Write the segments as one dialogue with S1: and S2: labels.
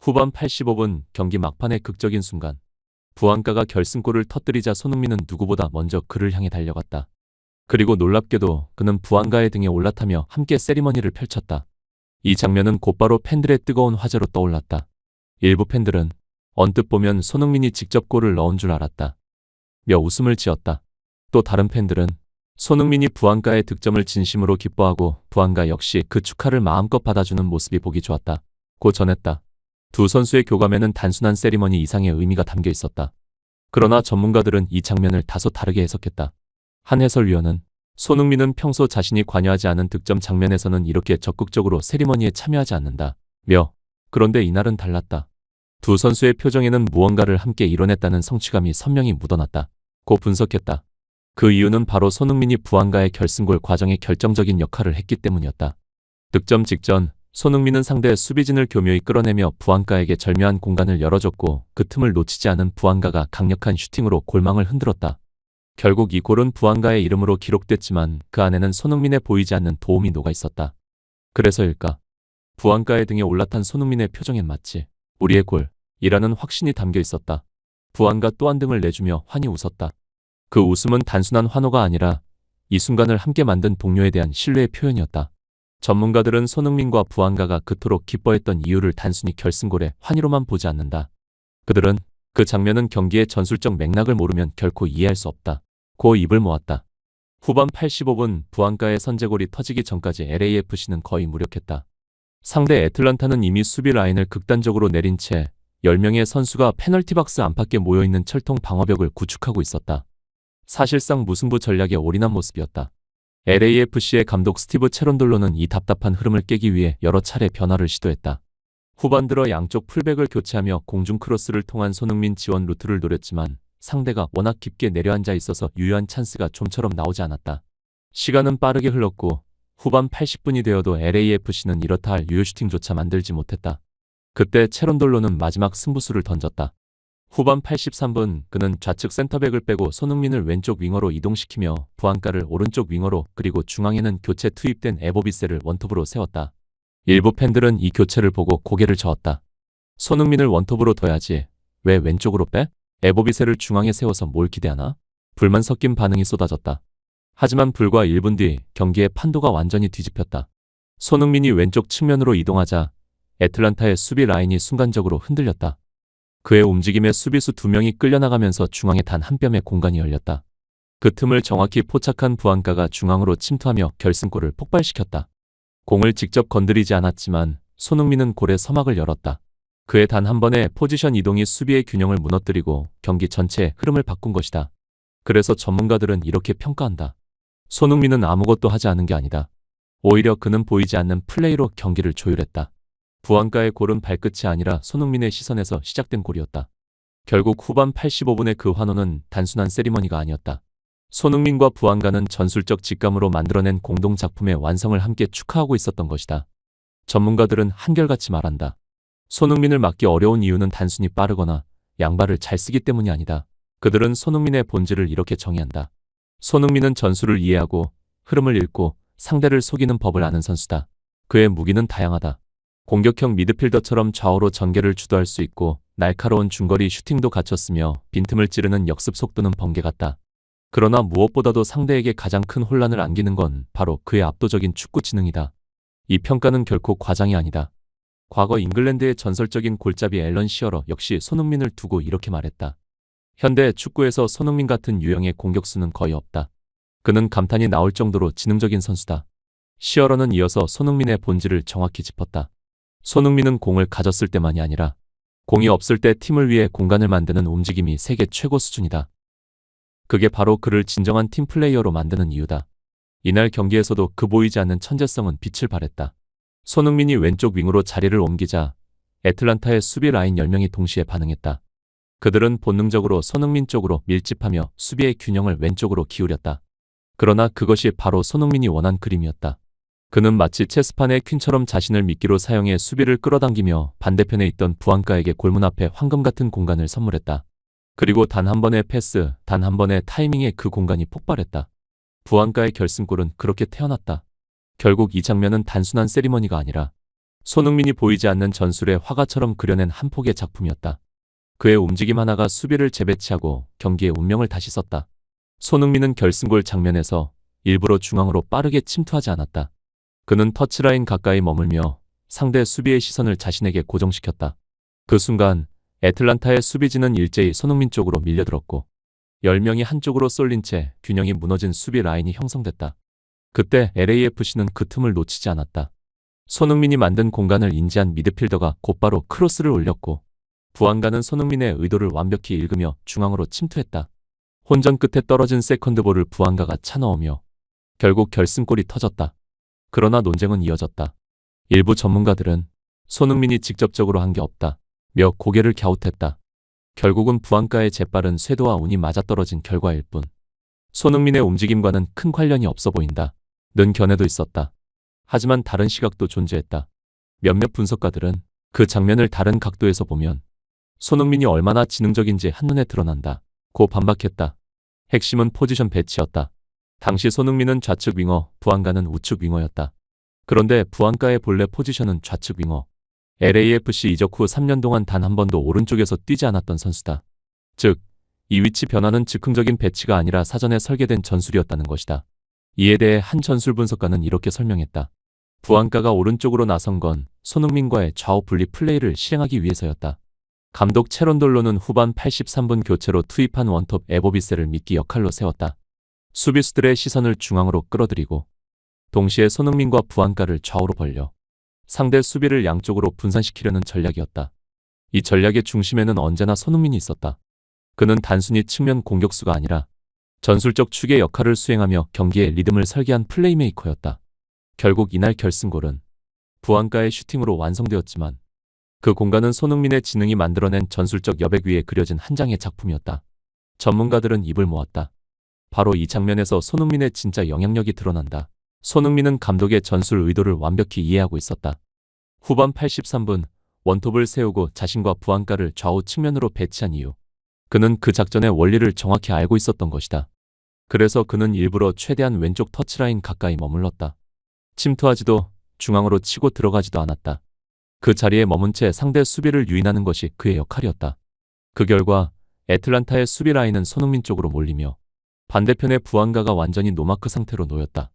S1: 후반 85분 경기 막판의 극적인 순간. 부안가가 결승골을 터뜨리자 손흥민은 누구보다 먼저 그를 향해 달려갔다. 그리고 놀랍게도 그는 부안가의 등에 올라타며 함께 세리머니를 펼쳤다. 이 장면은 곧바로 팬들의 뜨거운 화제로 떠올랐다. 일부 팬들은 언뜻 보면 손흥민이 직접 골을 넣은 줄 알았다 며 웃음을 지었다. 또 다른 팬들은 손흥민이 부안가의 득점을 진심으로 기뻐하고 부안가 역시 그 축하를 마음껏 받아주는 모습이 보기 좋았다 고 전했다. 두 선수의 교감에는 단순한 세리머니 이상의 의미가 담겨 있었다. 그러나 전문가들은 이 장면을 다소 다르게 해석했다. 한 해설위원은 손흥민은 평소 자신이 관여하지 않은 득점 장면에서는 이렇게 적극적으로 세리머니에 참여하지 않는다 며 그런데 이날은 달랐다. 두 선수의 표정에는 무언가를 함께 이뤄냈다는 성취감이 선명히 묻어났다 고 분석했다. 그 이유는 바로 손흥민이 부안가의 결승골 과정에 결정적인 역할을 했기 때문이었다. 득점 직전 손흥민은 상대 수비진을 교묘히 끌어내며 부안가에게 절묘한 공간을 열어줬고 그 틈을 놓치지 않은 부안가가 강력한 슈팅으로 골망을 흔들었다. 결국 이 골은 부안가의 이름으로 기록됐지만 그 안에는 손흥민의 보이지 않는 도움이 녹아 있었다. 그래서일까? 부안가의 등에 올라탄 손흥민의 표정엔 마치 우리의 골이라는 확신이 담겨 있었다. 부안가 또한 등을 내주며 환히 웃었다. 그 웃음은 단순한 환호가 아니라 이 순간을 함께 만든 동료에 대한 신뢰의 표현이었다. 전문가들은 손흥민과 부안가가 그토록 기뻐했던 이유를 단순히 결승골의 환희로만 보지 않는다. 그들은 그 장면은 경기의 전술적 맥락을 모르면 결코 이해할 수 없다 고 입을 모았다. 후반 85분 부안가의 선제골이 터지기 전까지 LAFC는 거의 무력했다. 상대 애틀란타는 이미 수비 라인을 극단적으로 내린 채 10명의 선수가 페널티 박스 안팎에 모여있는 철통 방어벽을 구축하고 있었다. 사실상 무승부 전략에 올인한 모습이었다. LAFC의 감독 스티브 체론돌로는 이 답답한 흐름을 깨기 위해 여러 차례 변화를 시도했다. 후반 들어 양쪽 풀백을 교체하며 공중 크로스를 통한 손흥민 지원 루트를 노렸지만 상대가 워낙 깊게 내려앉아 있어서 유효한 찬스가 좀처럼 나오지 않았다. 시간은 빠르게 흘렀고 후반 80분이 되어도 LAFC는 이렇다 할 유효 슈팅조차 만들지 못했다. 그때 체론돌로는 마지막 승부수를 던졌다. 후반 83분 그는 좌측 센터백을 빼고 손흥민을 왼쪽 윙어로 이동시키며 부안가를 오른쪽 윙어로 그리고 중앙에는 교체 투입된 에보비세를 원톱으로 세웠다. 일부 팬들은 이 교체를 보고 고개를 저었다. 손흥민을 원톱으로 둬야지 왜 왼쪽으로 빼? 에보비세를 중앙에 세워서 뭘 기대하나? 불만 섞인 반응이 쏟아졌다. 하지만 불과 1분 뒤 경기의 판도가 완전히 뒤집혔다. 손흥민이 왼쪽 측면으로 이동하자 애틀란타의 수비 라인이 순간적으로 흔들렸다. 그의 움직임에 수비수 2명이 끌려나가면서 중앙에 단 한 뼘의 공간이 열렸다. 그 틈을 정확히 포착한 부안가가 중앙으로 침투하며 결승골을 폭발시켰다. 공을 직접 건드리지 않았지만 손흥민은 골의 서막을 열었다. 그의 단 한 번의 포지션 이동이 수비의 균형을 무너뜨리고 경기 전체의 흐름을 바꾼 것이다. 그래서 전문가들은 이렇게 평가한다. 손흥민은 아무것도 하지 않은 게 아니다. 오히려 그는 보이지 않는 플레이로 경기를 조율했다. 부안가의 골은 발끝이 아니라 손흥민의 시선에서 시작된 골이었다. 결국 후반 85분의 그 환호는 단순한 세리머니가 아니었다. 손흥민과 부안가는 전술적 직감으로 만들어낸 공동작품의 완성을 함께 축하하고 있었던 것이다. 전문가들은 한결같이 말한다. 손흥민을 막기 어려운 이유는 단순히 빠르거나 양발을 잘 쓰기 때문이 아니다. 그들은 손흥민의 본질을 이렇게 정의한다. 손흥민은 전술을 이해하고 흐름을 읽고 상대를 속이는 법을 아는 선수다. 그의 무기는 다양하다. 공격형 미드필더처럼 좌우로 전개를 주도할 수 있고 날카로운 중거리 슈팅도 갖췄으며 빈틈을 찌르는 역습 속도는 번개 같다. 그러나 무엇보다도 상대에게 가장 큰 혼란을 안기는 건 바로 그의 압도적인 축구 지능이다. 이 평가는 결코 과장이 아니다. 과거 잉글랜드의 전설적인 골잡이 앨런 시어러 역시 손흥민을 두고 이렇게 말했다. 현대 축구에서 손흥민 같은 유형의 공격수는 거의 없다. 그는 감탄이 나올 정도로 지능적인 선수다. 시어러는 이어서 손흥민의 본질을 정확히 짚었다. 손흥민은 공을 가졌을 때만이 아니라 공이 없을 때 팀을 위해 공간을 만드는 움직임이 세계 최고 수준이다. 그게 바로 그를 진정한 팀 플레이어로 만드는 이유다. 이날 경기에서도 그 보이지 않는 천재성은 빛을 발했다. 손흥민이 왼쪽 윙으로 자리를 옮기자 애틀란타의 수비 라인 10명이 동시에 반응했다. 그들은 본능적으로 손흥민 쪽으로 밀집하며 수비의 균형을 왼쪽으로 기울였다. 그러나 그것이 바로 손흥민이 원한 그림이었다. 그는 마치 체스판의 퀸처럼 자신을 미끼로 사용해 수비를 끌어당기며 반대편에 있던 부안가에게 골문 앞에 황금 같은 공간을 선물했다. 그리고 단 한 번의 패스, 단 한 번의 타이밍에 그 공간이 폭발했다. 부안가의 결승골은 그렇게 태어났다. 결국 이 장면은 단순한 세리머니가 아니라 손흥민이 보이지 않는 전술에 화가처럼 그려낸 한 폭의 작품이었다. 그의 움직임 하나가 수비를 재배치하고 경기의 운명을 다시 썼다. 손흥민은 결승골 장면에서 일부러 중앙으로 빠르게 침투하지 않았다. 그는 터치라인 가까이 머물며 상대 수비의 시선을 자신에게 고정시켰다. 그 순간 애틀란타의 수비진은 일제히 손흥민 쪽으로 밀려들었고 10명이 한쪽으로 쏠린 채 균형이 무너진 수비 라인이 형성됐다. 그때 LAFC는 그 틈을 놓치지 않았다. 손흥민이 만든 공간을 인지한 미드필더가 곧바로 크로스를 올렸고 부안가는 손흥민의 의도를 완벽히 읽으며 중앙으로 침투했다. 혼전 끝에 떨어진 세컨드볼을 부안가가 차넣으며 결국 결승골이 터졌다. 그러나 논쟁은 이어졌다. 일부 전문가들은 손흥민이 직접적으로 한 게 없다 며 고개를 갸웃했다. 결국은 부안가의 재빠른 쇄도와 운이 맞아떨어진 결과일 뿐 손흥민의 움직임과는 큰 관련이 없어 보인다 는 견해도 있었다. 하지만 다른 시각도 존재했다. 몇몇 분석가들은 그 장면을 다른 각도에서 보면 손흥민이 얼마나 지능적인지 한눈에 드러난다 고 반박했다. 핵심은 포지션 배치였다. 당시 손흥민은 좌측 윙어, 부안가는 우측 윙어였다. 그런데 부안가의 본래 포지션은 좌측 윙어. LAFC 이적 후 3년 동안 단 한 번도 오른쪽에서 뛰지 않았던 선수다. 즉, 이 위치 변화는 즉흥적인 배치가 아니라 사전에 설계된 전술이었다는 것이다. 이에 대해 한 전술 분석가는 이렇게 설명했다. 부안가가 오른쪽으로 나선 건 손흥민과의 좌우 분리 플레이를 실행하기 위해서였다. 감독 체론돌로는 후반 83분 교체로 투입한 원톱 에보비세를 미끼 역할로 세웠다. 수비수들의 시선을 중앙으로 끌어들이고 동시에 손흥민과 부안가를 좌우로 벌려 상대 수비를 양쪽으로 분산시키려는 전략이었다. 이 전략의 중심에는 언제나 손흥민이 있었다. 그는 단순히 측면 공격수가 아니라 전술적 축의 역할을 수행하며 경기의 리듬을 설계한 플레이메이커였다. 결국 이날 결승골은 부안가의 슈팅으로 완성되었지만 그 공간은 손흥민의 지능이 만들어낸 전술적 여백 위에 그려진 한 장의 작품이었다. 전문가들은 입을 모았다. 바로 이 장면에서 손흥민의 진짜 영향력이 드러난다. 손흥민은 감독의 전술 의도를 완벽히 이해하고 있었다. 후반 83분 원톱을 세우고 자신과 부안가를 좌우 측면으로 배치한 이유. 그는 그 작전의 원리를 정확히 알고 있었던 것이다. 그래서 그는 일부러 최대한 왼쪽 터치라인 가까이 머물렀다. 침투하지도 중앙으로 치고 들어가지도 않았다. 그 자리에 머문 채 상대 수비를 유인하는 것이 그의 역할이었다. 그 결과 애틀란타의 수비 라인은 손흥민 쪽으로 몰리며 반대편의 부안가가 완전히 노마크 상태로 놓였다.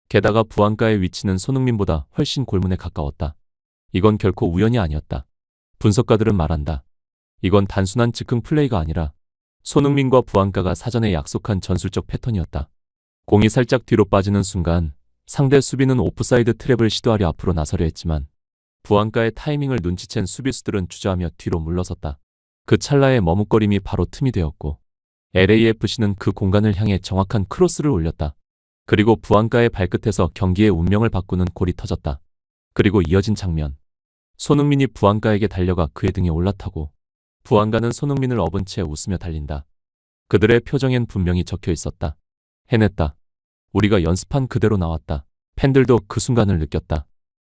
S1: 게다가 부안가의 위치는 손흥민보다 훨씬 골문에 가까웠다. 이건 결코 우연이 아니었다. 분석가들은 말한다. 이건 단순한 즉흥 플레이가 아니라 손흥민과 부안가가 사전에 약속한 전술적 패턴이었다. 공이 살짝 뒤로 빠지는 순간 상대 수비는 오프사이드 트랩을 시도하려 앞으로 나서려 했지만 부안가의 타이밍을 눈치챈 수비수들은 주저하며 뒤로 물러섰다. 그 찰나의 머뭇거림이 바로 틈이 되었고 LAFC는 그 공간을 향해 정확한 크로스를 올렸다. 그리고 부안가의 발끝에서 경기의 운명을 바꾸는 골이 터졌다. 그리고 이어진 장면. 손흥민이 부안가에게 달려가 그의 등에 올라타고 부안가는 손흥민을 업은 채 웃으며 달린다. 그들의 표정엔 분명히 적혀 있었다. 해냈다. 우리가 연습한 그대로 나왔다. 팬들도 그 순간을 느꼈다.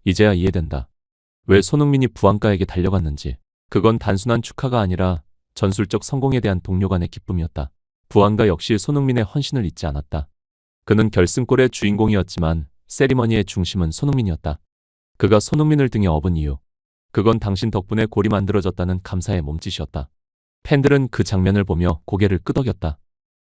S1: 이제야 이해된다. 왜 손흥민이 부안가에게 달려갔는지. 그건 단순한 축하가 아니라 전술적 성공에 대한 동료 간의 기쁨이었다. 부안가 역시 손흥민의 헌신을 잊지 않았다. 그는 결승골의 주인공이었지만 세리머니의 중심은 손흥민이었다. 그가 손흥민을 등에 업은 이유. 그건 당신 덕분에 골이 만들어졌다는 감사의 몸짓이었다. 팬들은 그 장면을 보며 고개를 끄덕였다.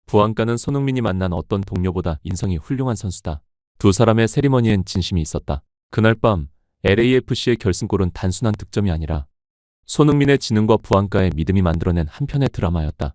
S1: 부안가는 손흥민이 만난 어떤 동료보다 인성이 훌륭한 선수다. 두 사람의 세리머니엔 진심이 있었다. 그날 밤 LAFC의 결승골은 단순한 득점이 아니라 손흥민의 지능과 부안가의 믿음이 만들어낸 한 편의 드라마였다.